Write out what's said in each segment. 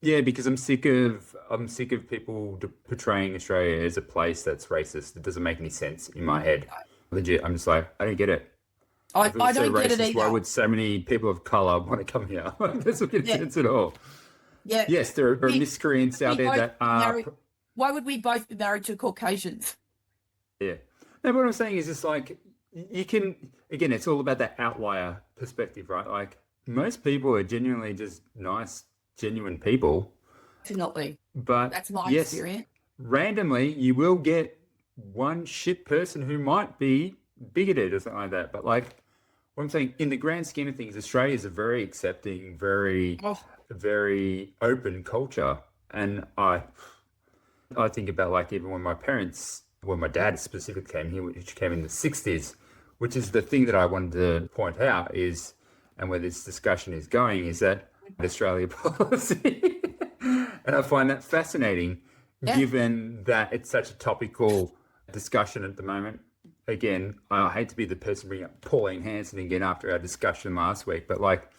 Yeah, because I'm sick of people portraying Australia as a place that's racist. It doesn't make any sense in my head. Legit, I'm just like, I don't get it. I, If it I was so don't get it racist, why either. would so many people of color want to come here? It doesn't make Yeah, sense at all. yeah. Yes, there are We miscreants out we there both that be are, married. Why would we both be married to Caucasians? yeah. No, what I'm saying is just like you can again, it's all about that outlier perspective, right? Like most people are genuinely just nice, genuine people. Definitely. But That's my yes, experience. randomly you will get one shit person who might be bigoted or something like that. But like what I'm saying, in the grand scheme of things, Australia is a very accepting, very, Oh, very open culture. And I think about like even when my dad specifically came here, which came in the 60s, which is the thing that I wanted to point out is, and where this discussion is going, is that Australia policy. And I find that fascinating, yeah. given that it's such a topical discussion at the moment. Again, I hate to be the person bringing up Pauline Hanson again after our discussion last week, but like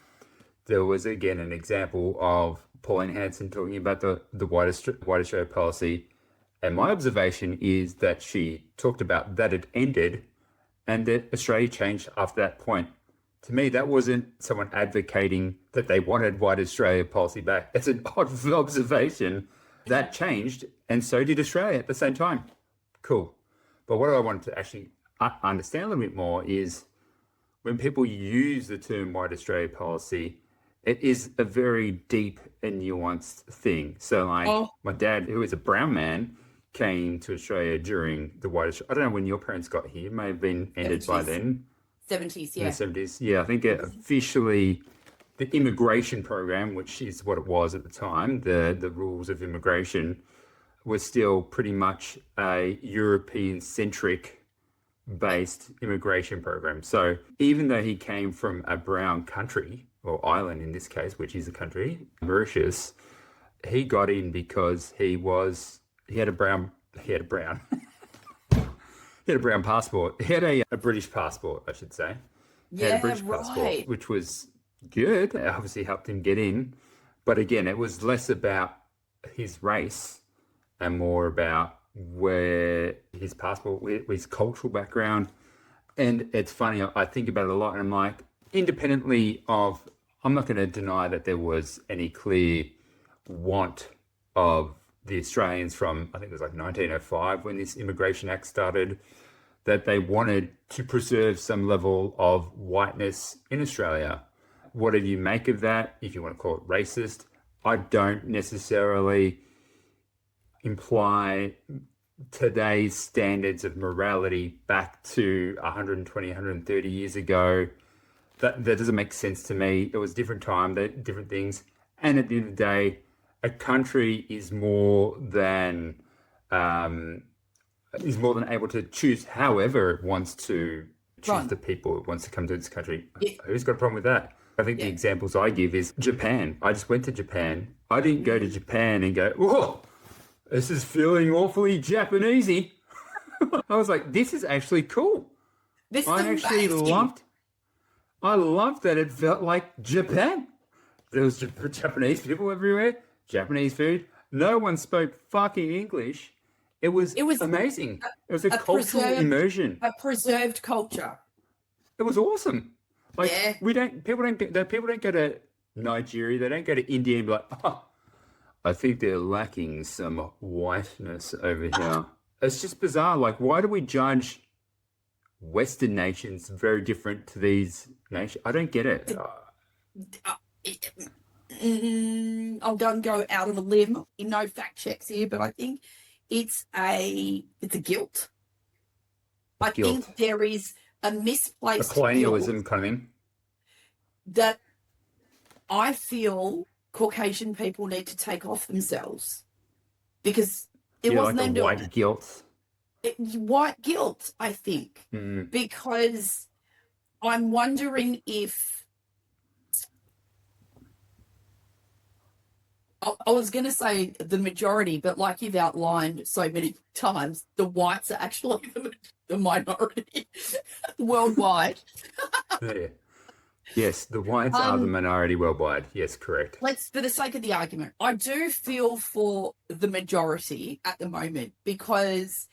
there was again an example of Pauline Hanson talking about the White Australia policy. And my observation is that she talked about that it ended and that Australia changed after that point. To me, that wasn't someone advocating that they wanted White Australia policy back. It's an odd observation that changed, and so did Australia at the same time. Cool. But what I wanted to actually understand a little bit more is when people use the term White Australia policy, it is a very deep and nuanced thing. So, like, Oh, my dad, who is a brown man, came to Australia during the White Australia. I don't know when your parents got here. It may have been ended by 70s. then 70s, in the yeah. 70s. Yeah, I think it officially, the immigration program, which is what it was at the time, the rules of immigration, was still pretty much a European centric based immigration program. So even though he came from a brown country, or island in this case, which is a country, Mauritius, he got in because he had a brown he had a brown he had a brown passport. He had a British passport, I should say. He had a Yeah, British passport, right. which was good. It obviously helped him get in. But again, it was less about his race and more about where his passport, his cultural background. And it's funny, I think about it a lot, and I'm like, independently of, I'm not going to deny that there was any clear want of the Australians from, I think it was like 1905 when this Immigration Act started, that they wanted to preserve some level of whiteness in Australia. Whatever you make of that, if you want to call it racist, I don't necessarily imply today's standards of morality back to 120, 130 years ago. That doesn't make sense to me. It was a different time, different things. And at the end of the day, a country um, is more than able to choose however it wants to choose Run. the people it wants to come to this country. Yeah, Who's got a problem with that? I think the yeah. examples I give is Japan. I just went to Japan. I didn't go to Japan and go, whoa, this is feeling awfully Japanesey. I was like, this is actually cool. This is I actually amazing. loved that it felt like Japan. There was Japanese people everywhere, Japanese food. No one spoke fucking English. It was It was amazing. It was a a cultural preserved immersion. a preserved culture. It was awesome. Like Yeah. people don't go to Nigeria, they don't go to India and be like, oh, I think they're lacking some whiteness over here. It's just bizarre. Like, why do we judge Western nations very different to these nations? I don't get it. Uh, I'm going to go out on a limb. No fact checks here, but I think it's a guilt. I Guilt, think there is a a misplaced guilt colonialism kind of thing. that I feel Caucasian people need to take off themselves because it Yeah, wasn't like a them doing white guilt. white guilt, I think, Mm. because I'm wondering if I was going to say the majority, but like you've outlined so many times, the whites are actually the minority worldwide. Yeah. Yes, the whites are the minority worldwide. Yes, correct. For the sake of the argument, I do feel for the majority at the moment, because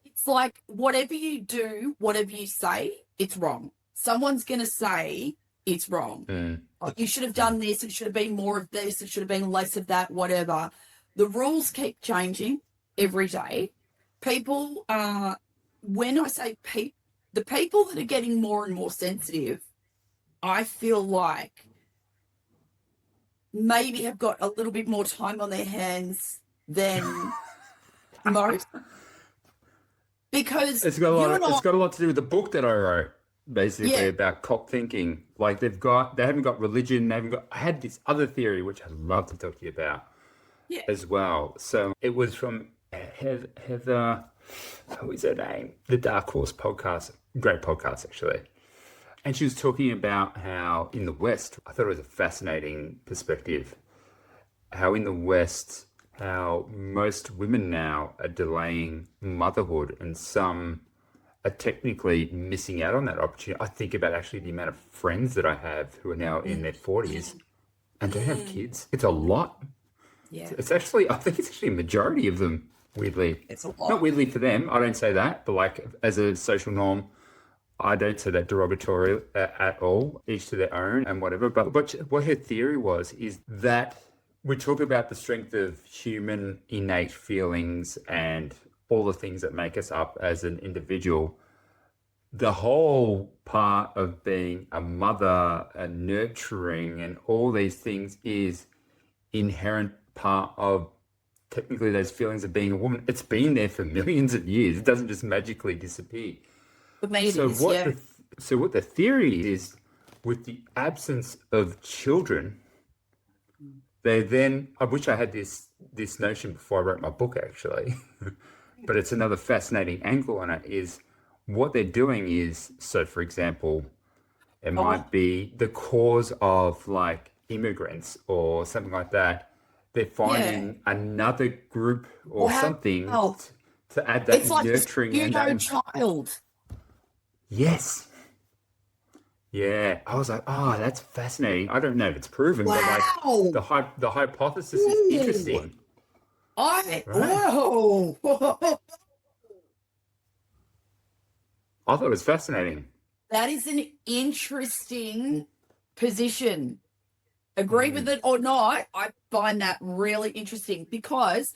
it's like whatever you do, whatever you say, it's wrong. Someone's going to say it's wrong. Oh, you should have done this. It should have been more of this. It should have been less of that, whatever. The rules keep changing every day. People are, when I say the people that are getting more and more sensitive, I feel like maybe have got a little bit more time on their hands than most. Because it's got a lot to do with the book that I wrote, basically, about cock thinking. Like they haven't got religion, I had this other theory which I'd love to talk to you about as well. So it was from Heather, who is her name? The Dark Horse podcast, great podcast actually. And she was talking about how in the West, I thought it was a fascinating perspective, how in the West, how most women now are delaying motherhood and some are technically missing out on that opportunity. I think about actually the amount of friends that I have who are now in their 40s and don't have kids. It's a lot. Yeah. It's actually, I think it's actually a majority of them, weirdly. It's a lot. Not weirdly for them, I don't say that, but like as a social norm, I don't say that derogatory at all, each to their own and whatever. But what her theory was is that we talk about the strength of human innate feelings and all the things that make us up as an individual. The whole part of being a mother and nurturing and all these things is inherent part of technically those feelings of being a woman. It's been there for millions of years. It doesn't just magically disappear. So what the theory is, with the absence of children, they then, I wish I had this notion before I wrote my book actually, but it's another fascinating angle on it, is what they're doing is, so for example, it might be the cause of like immigrants or something like that. They're finding another group or something to add that it's like nurturing and that child. Yes. Yeah, I was like, oh, that's fascinating. I don't know if it's proven, but like the hypothesis is interesting. Whoa. I thought it was fascinating. That is an interesting position. Agree with it or not, I find that really interesting, because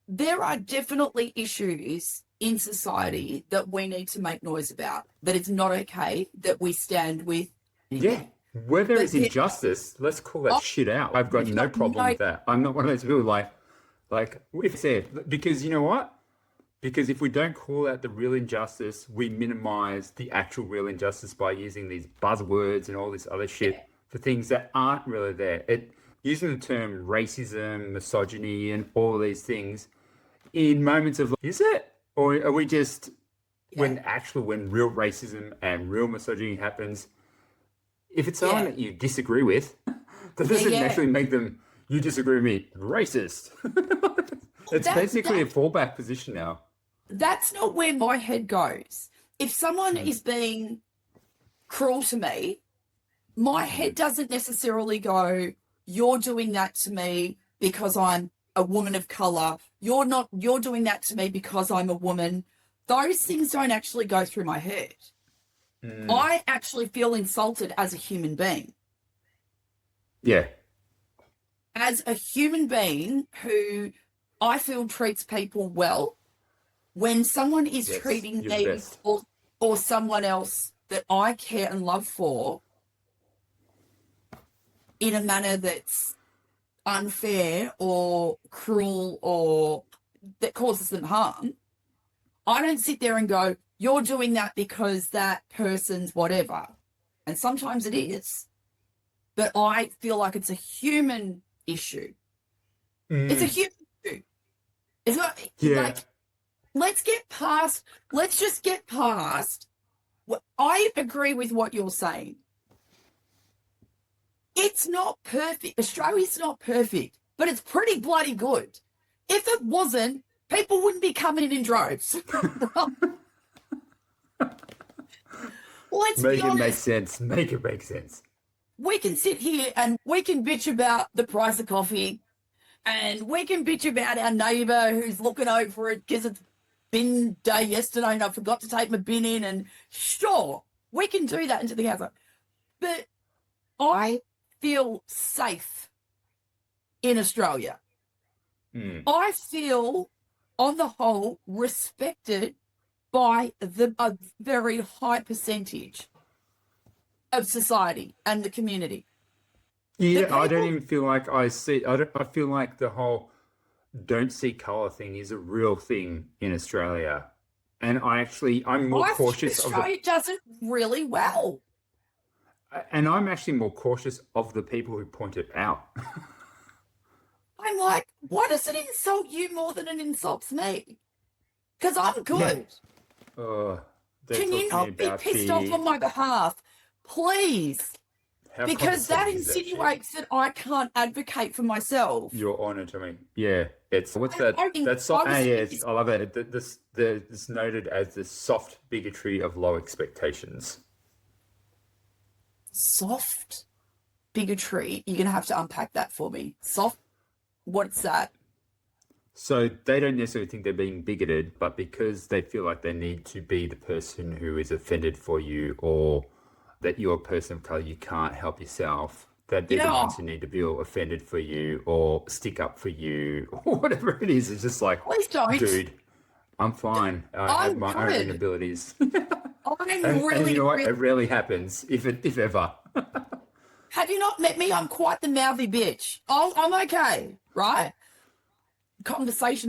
there are definitely issues in society that we need to make noise about, that it's not okay that we stand with. Yeah. Where there is injustice, let's call that shit out. I've got no problem with that. I'm not one of those people like we've said, because you know what? Because if we don't call out the real injustice, we minimize the actual real injustice by using these buzzwords and all this other shit for things that aren't really there. Using the term racism, misogyny, and all these things in moments of, is it? Or are we just, when real racism and real misogyny happens, if it's someone that you disagree with, that doesn't actually make them, you disagree with me, racist. It's basically a fallback position now. That's not where my head goes. If someone is being cruel to me, my head doesn't necessarily go, you're doing that to me because I'm a woman of color. You're doing that to me because I'm a woman. Those things don't actually go through my head. I actually feel insulted as a human being. Yeah. As a human being who I feel treats people well, when someone is treating me or someone else that I care and love for in a manner that's unfair or cruel or that causes them harm, I don't sit there and go, you're doing that because that person's whatever. And sometimes it is. But I feel like it's a human issue. It's a human issue. It's not like, let's just get past. I agree with what you're saying. It's not perfect. Australia's not perfect, but it's pretty bloody good. If it wasn't, people wouldn't be coming in droves. Let's Make be it honest. make sense. Make it make sense. We can sit here and we can bitch about the price of coffee, and we can bitch about our neighbour who's looking over it because it's bin day yesterday and I forgot to take my bin in, and sure, we can do that into the house. But I feel safe in Australia. I feel, on the whole, respected by a very high percentage of society and the community. Yeah, I don't people- even feel like I see. I feel like the whole "don't see color" thing is a real thing in Australia, and I'm more I think cautious of the, Australia does it really well. and I'm actually more cautious of the people who point it out. I'm like, why does it insult you more than it insults me? Because I'm good. Don't Can talk you to me not be about pissed off on my behalf? Please. how Because that condescending is shit? insinuates that I can't advocate for myself. Your honor to me. Yeah, it's what's that? I think That's I so, was I love it. It's noted as the soft bigotry of low expectations. Soft bigotry. You're going to have to unpack that for me. Soft, what's that? So they don't necessarily think they're being bigoted, but because they feel like they need to be the person who is offended for you, or that you're a person of color, you can't help yourself, that they're the Yeah. ones who need to be offended for you or stick up for you or whatever it is. It's just like, Please don't. dude, I'm fine. I have I'm my own good. abilities. I'm And really, you know what? really. It rarely happens, if ever. Have you not met me? I'm quite the mouthy bitch. I'm okay, right? Conversation